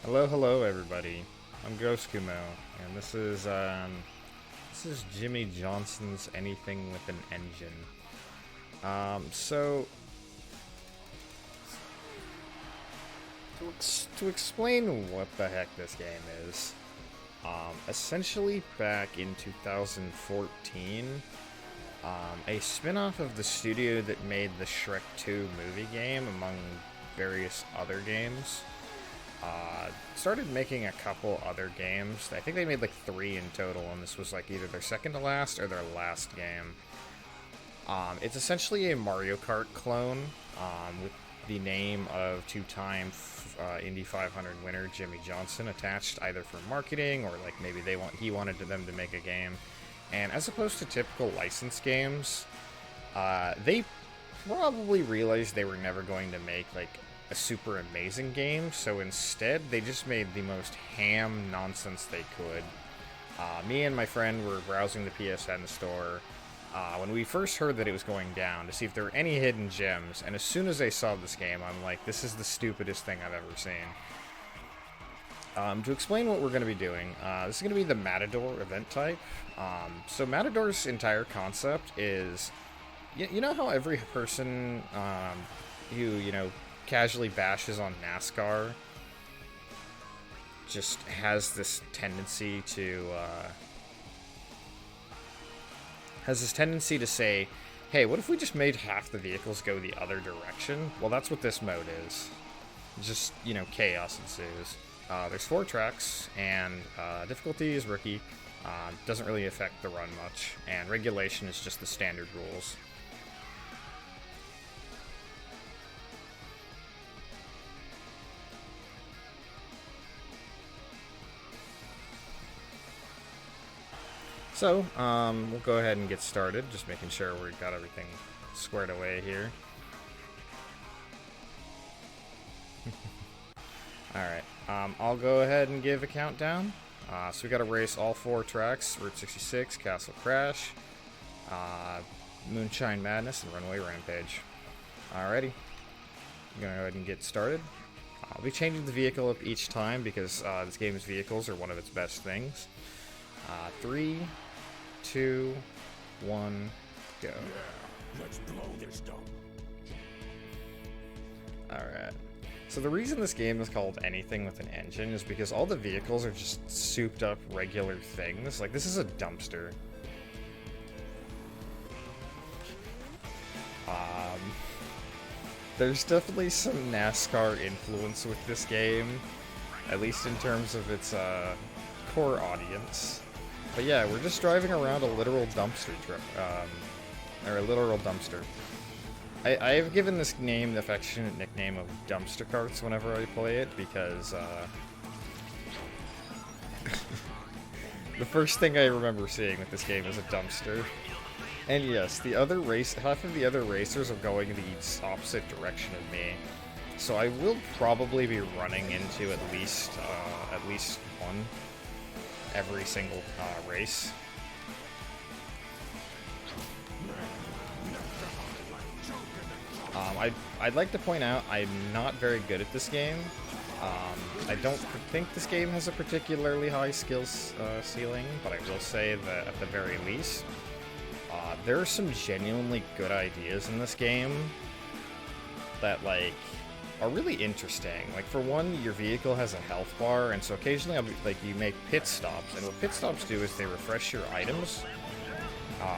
Hello, everybody. I'm GhostKumo, and this is Jimmie Johnson's Anything with an Engine. So to explain what the heck this game is, essentially back in 2014, a spin-off of the studio that made the Shrek 2 movie game, among various other games, started making a couple other games. I think they made like 3 in total, and this was like either their second to last or their last game. It's essentially a Mario Kart clone, with the name of two-time Indy 500 winner Jimmie Johnson attached, either for marketing or like maybe he wanted them to make a game. And as opposed to typical licensed games, they probably realized they were never going to make like a super amazing game, so instead they just made the most ham nonsense they could. Me and my friend were browsing the PSN store when we first heard that it was going down to see if there were any hidden gems, and as soon as I saw this game, I'm like, this is the stupidest thing I've ever seen. To explain what we're going to be doing, this is going to be the Matador event type. So Matador's entire concept is, you know how every person who, casually bashes on NASCAR just has this tendency to say, hey, what if we just made half the vehicles go the other direction? Well, that's what this mode is. Just, chaos ensues. There's 4 tracks, and difficulty is rookie. Doesn't really affect the run much, and regulation is just the standard rules. So, we'll go ahead and get started, just making sure we've got everything squared away here. Alright, I'll go ahead and give a countdown. So we gotta race all 4 tracks: Route 66, Castle Crash, Moonshine Madness, and Runway Rampage. Alrighty, I'm gonna go ahead and get started. I'll be changing the vehicle up each time because this game's vehicles are one of its best things. 3, 2, 1, go. Let's blow this stuff. Alright. So the reason this game is called Anything with an Engine is because all the vehicles are just souped up regular things. Like, this is a dumpster. There's definitely some NASCAR influence with this game, at least in terms of its core audience. But yeah, we're just driving around a literal dumpster or a literal dumpster. I have given this game the affectionate nickname of Dumpster Carts whenever I play it, because the first thing I remember seeing with this game is a dumpster. And yes, half of the other racers are going in the opposite direction of me, so I will probably be running into at least one every single race. I'd like to point out I'm not very good at this game. I don't think this game has a particularly high skills ceiling, but I will say that at the very least, there are some genuinely good ideas in this game that, like, are really interesting. Like, for one, your vehicle has a health bar, and so occasionally you make pit stops, and what pit stops do is they refresh your items,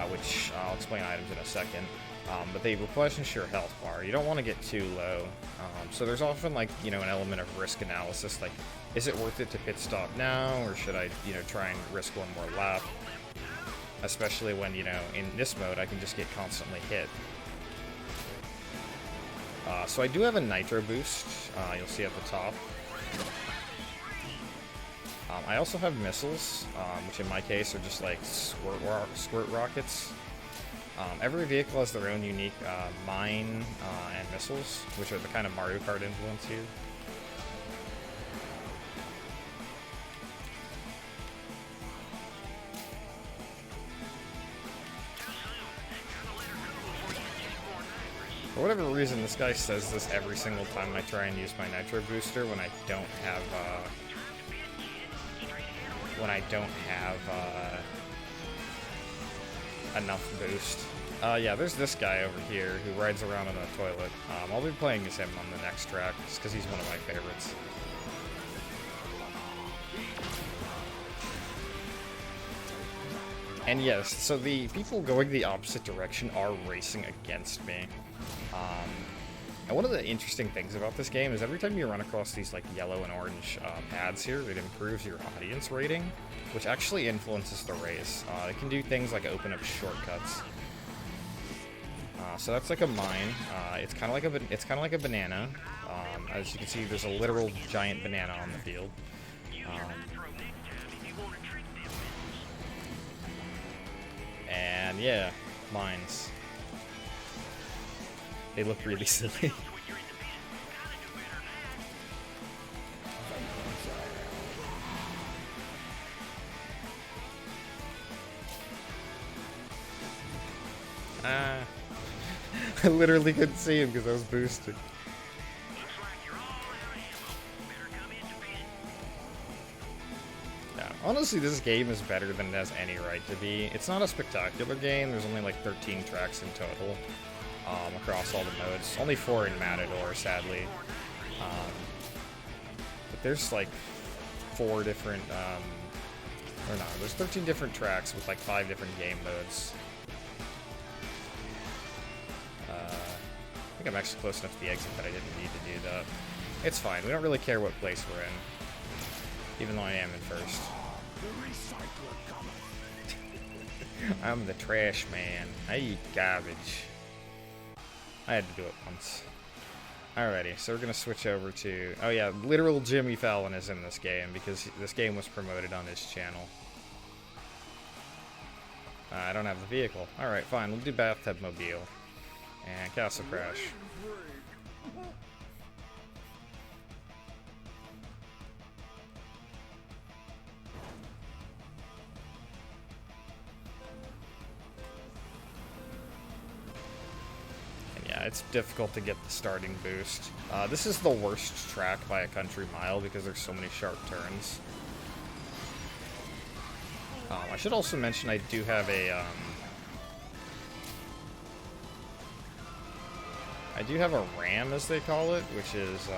which I'll explain items in a second, but they replenish your health bar. You don't want to get too low, so there's often, like, an element of risk analysis, like, is it worth it to pit stop now, or should I, try and risk one more lap? Especially when, in this mode, I can just get constantly hit. So I do have a nitro boost, you'll see at the top. I also have missiles, which in my case are just like squirt rockets. Every vehicle has their own unique mine and missiles, which are the kind of Mario Kart influence here. For whatever reason, this guy says this every single time I try and use my nitro booster when I don't have, enough boost. Yeah, there's this guy over here who rides around on a toilet. I'll be playing as him on the next track, just because he's one of my favorites. And yes, so the people going the opposite direction are racing against me. And one of the interesting things about this game is every time you run across these like yellow and orange pads here, it improves your audience rating, which actually influences the race. It can do things like open up shortcuts. So that's like a mine. It's kind of like a banana. As you can see, there's a literal giant banana on the field. And yeah, mines. They look really silly. I literally couldn't see him because I was boosted. Yeah, honestly, this game is better than it has any right to be. It's not a spectacular game. There's only like 13 tracks in total across all the modes. Only 4 in Matador, sadly. But there's like 4 different, or no, there's 13 different tracks with like 5 different game modes. I think I'm actually close enough to the exit that I didn't need to do that. It's fine. We don't really care what place we're in, even though I am in first. I'm the trash man. I eat garbage. I had to do it once. Alrighty, so we're gonna switch over to... Oh yeah, literal Jimmie Fallon is in this game because this game was promoted on his channel. I don't have the vehicle. Alright, fine. We'll do Bathtub Mobile. And Castle Crash. And yeah, it's difficult to get the starting boost. This is the worst track by a country mile because there's so many sharp turns. I should also mention I do have a... I do have a ram, as they call it, which is,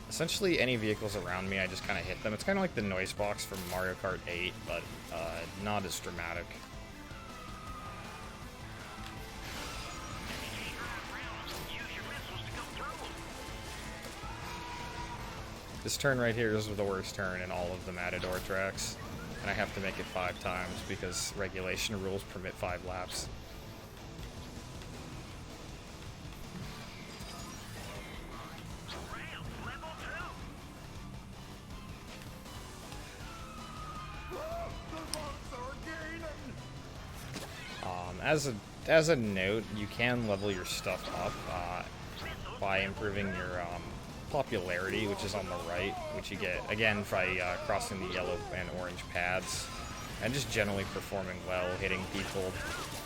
essentially any vehicles around me, I just kind of hit them. It's kind of like the noise box from Mario Kart 8, but, not as dramatic. This turn right here is the worst turn in all of the Matador tracks, and I have to make it 5 times because regulation rules permit 5 laps. As a note, you can level your stuff up by improving your popularity, which is on the right, which you get, again, by crossing the yellow and orange pads, and just generally performing well, hitting people.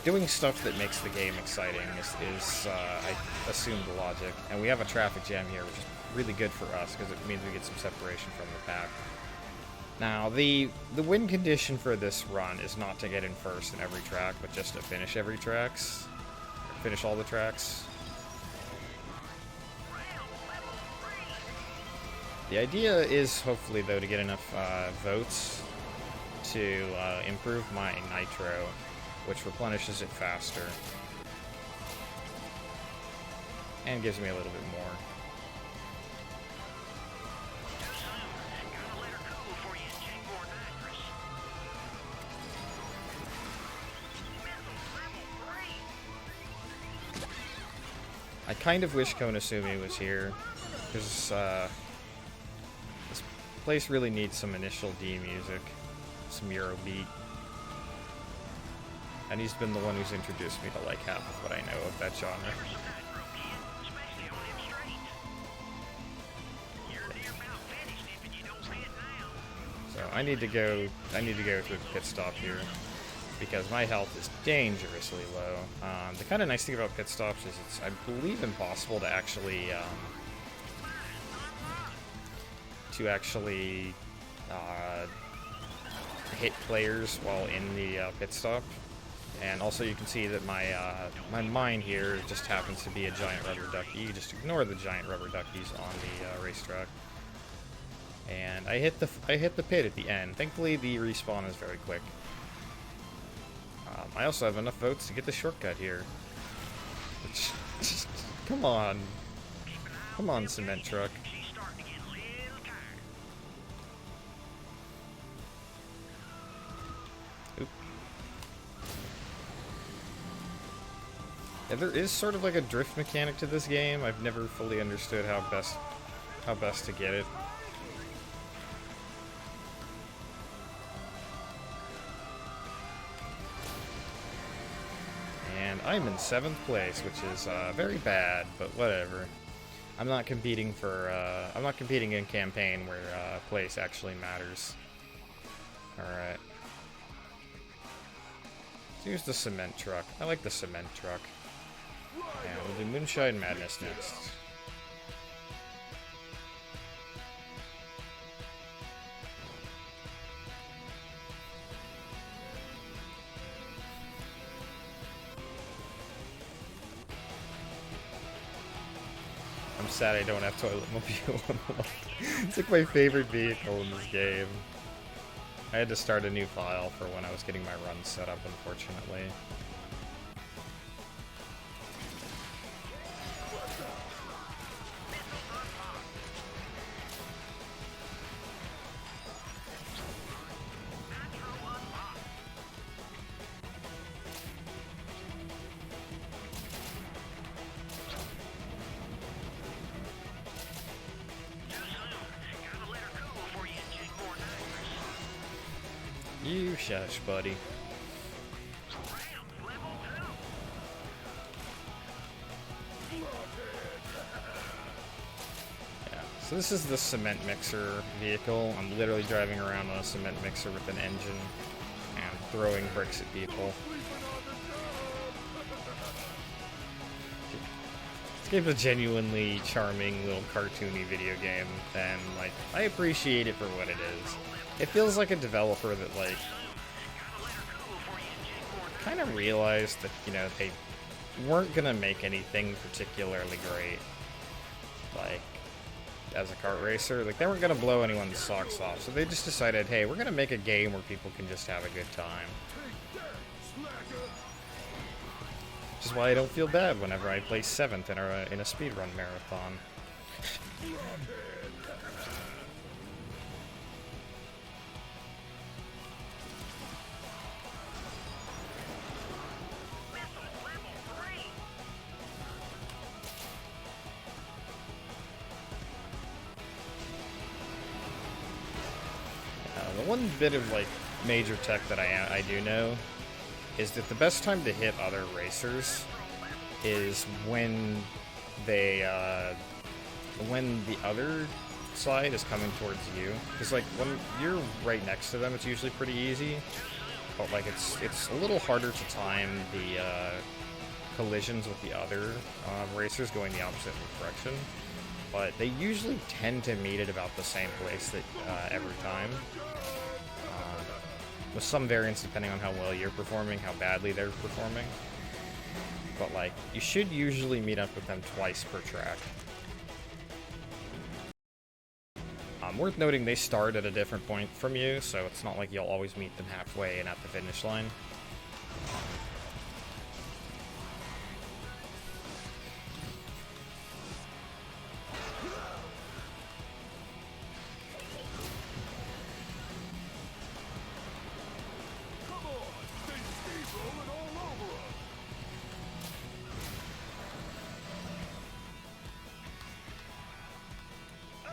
Doing stuff that makes the game exciting is I assume, the logic. And we have a traffic jam here, which is really good for us, because it means we get some separation from the pack. Now, the win condition for this run is not to get in first in every track, but just to finish finish all the tracks. The idea is, hopefully, though, to get enough votes to improve my nitro, which replenishes it faster. And gives me a little bit more. I kind of wish Konosumi was here, because this place really needs some initial D music, some Eurobeat. And he's been the one who's introduced me to like half of what I know of that genre. So I need to go to a pit stop here, because my health is dangerously low. The kind of nice thing about pit stops is it's, I believe, impossible to actually hit players while in the pit stop. And also you can see that my my mine here just happens to be a giant rubber ducky. You just ignore the giant rubber duckies on the racetrack. And I hit the pit at the end. Thankfully, the respawn is very quick. I also have enough votes to get the shortcut here. Just, come on, cement truck. Oop. Yeah, there is sort of like a drift mechanic to this game. I've never fully understood how best to get it. I'm in 7th place, which is very bad, but whatever. I'm not competing in campaign where place actually matters. Alright. So here's the cement truck. I like the cement truck. And we'll do Moonshine Madness next. I'm sad I don't have Toilet Mobile unlocked. It's like my favorite vehicle in this game. I had to start a new file for when I was getting my run set up, unfortunately. You shush, buddy. Yeah, so this is the cement mixer vehicle. I'm literally driving around on a cement mixer with an engine and throwing bricks at people. This game's a genuinely charming little cartoony video game, and like, I appreciate it for what it is. It feels like a developer that, like, kind of realized that, you know, they weren't gonna make anything particularly great, like, as a kart racer. Like, they weren't gonna blow anyone's socks off, so they just decided, hey, we're gonna make a game where people can just have a good time. Which is why I don't feel bad whenever I place 7th in a speedrun marathon. The one bit of, like, major tech that I do know is that the best time to hit other racers is when they, when the other side is coming towards you. Because, like, when you're right next to them, it's usually pretty easy. But, like, it's a little harder to time the, collisions with the other, racers going the opposite direction. But they usually tend to meet at about the same place that, every time. With some variance depending on how well you're performing, how badly they're performing. But, like, you should usually meet up with them twice per track. Worth noting, they start at a different point from you, so it's not like you'll always meet them halfway and at the finish line.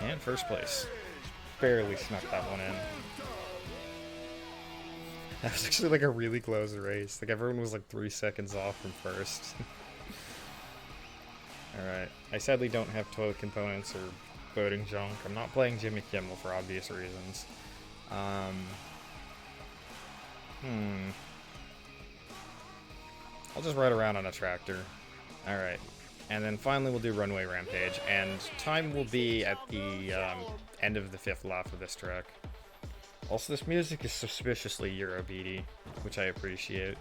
And first place. Barely snuck that one in. That was actually like a really close race. Like everyone was like 3 seconds off from first. Alright. I sadly don't have toilet components or boating junk. I'm not playing Jimmie Kimmel for obvious reasons. I'll just ride around on a tractor. Alright. And then finally we'll do Runway Rampage, and time will be at the end of the 5th lap of this track. Also, this music is suspiciously Eurobeaty, which I appreciate.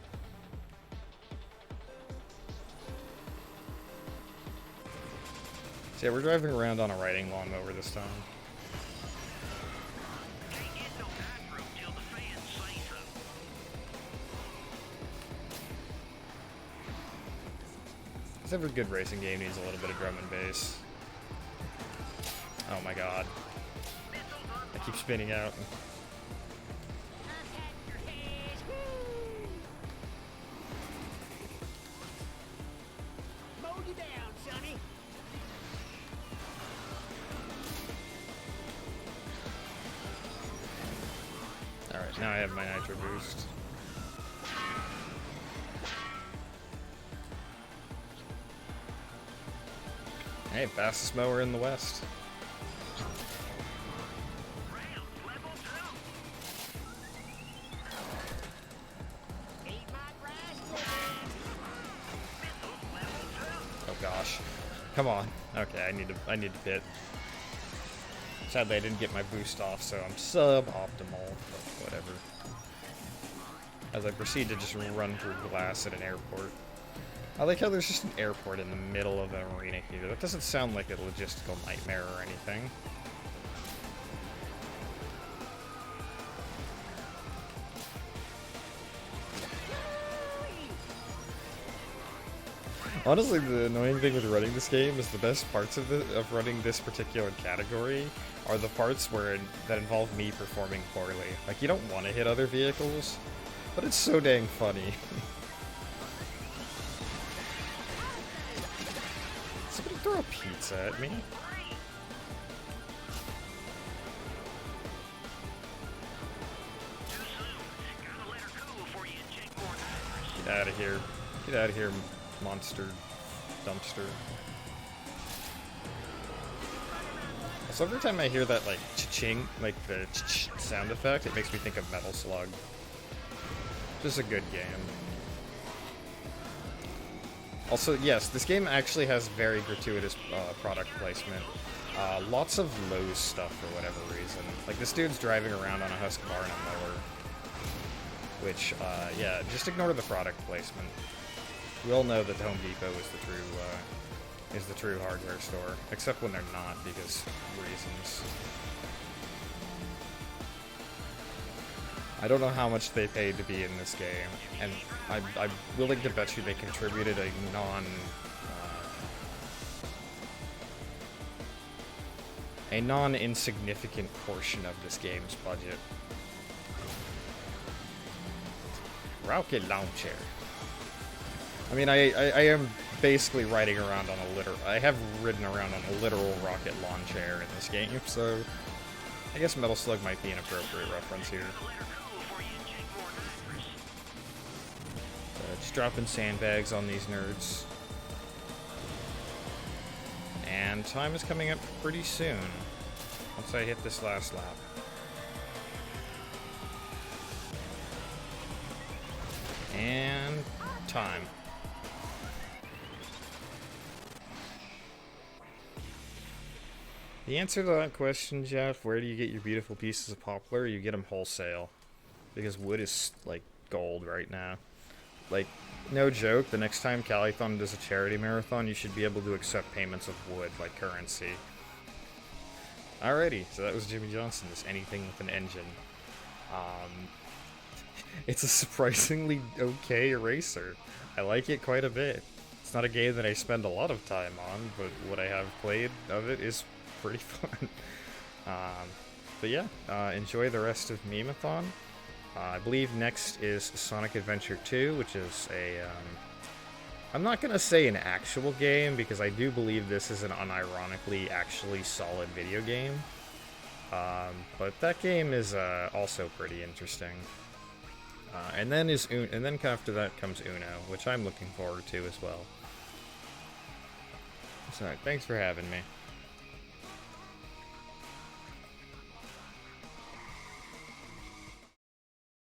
So yeah, we're driving around on a riding lawnmower this time. Every good racing game needs a little bit of drum and bass. Oh my god. I keep spinning out. Alright, now I have my nitro boost. Hey, fastest mower in the West. Oh gosh. Come on. Okay, I need to pit. Sadly I didn't get my boost off, so I'm suboptimal, but whatever. As I proceed to just run through glass at an airport. I like how there's just an airport in the middle of an arena here. That doesn't sound like a logistical nightmare or anything. Honestly, the annoying thing with running this game is the best parts of running this particular category are the parts that involve me performing poorly. Like, you don't want to hit other vehicles, but it's so dang funny. Somebody throw a pizza at me? Get out of here. Get out of here, monster dumpster. So every time I hear that, like, cha-ching, like the ch-ch sound effect, it makes me think of Metal Slug. Just a good game. Also, yes, this game actually has very gratuitous product placement. Lots of Lowe's stuff for whatever reason. Like, this dude's driving around on a Husqvarna mower. Which, yeah, just ignore the product placement. We all know that Home Depot is the true hardware store, except when they're not, because reasons. I don't know how much they paid to be in this game, and I'm willing to bet you they contributed a non-insignificant portion of this game's budget. Rocket launcher. I mean, I am basically riding around on I have ridden around on a literal rocket lawn chair in this game, so I guess Metal Slug might be an appropriate reference here. Just dropping sandbags on these nerds. And time is coming up pretty soon, once I hit this last lap. And time. The answer to that question, Jeff, where do you get your beautiful pieces of poplar? You get them wholesale. Because wood is, like, gold right now. Like, no joke, the next time Calithon does a charity marathon, you should be able to accept payments of wood, like currency. Alrighty, so that was Jimmie Johnson's Anything with an Engine. It's a surprisingly okay eraser. I like it quite a bit. It's not a game that I spend a lot of time on, but what I have played of it is pretty fun. But yeah, enjoy the rest of Memeathon. I believe next is Sonic Adventure 2, which is a, I'm not going to say an actual game, because I do believe this is an unironically actually solid video game. But that game is also pretty interesting. And then after that comes Uno, which I'm looking forward to as well. So, thanks for having me.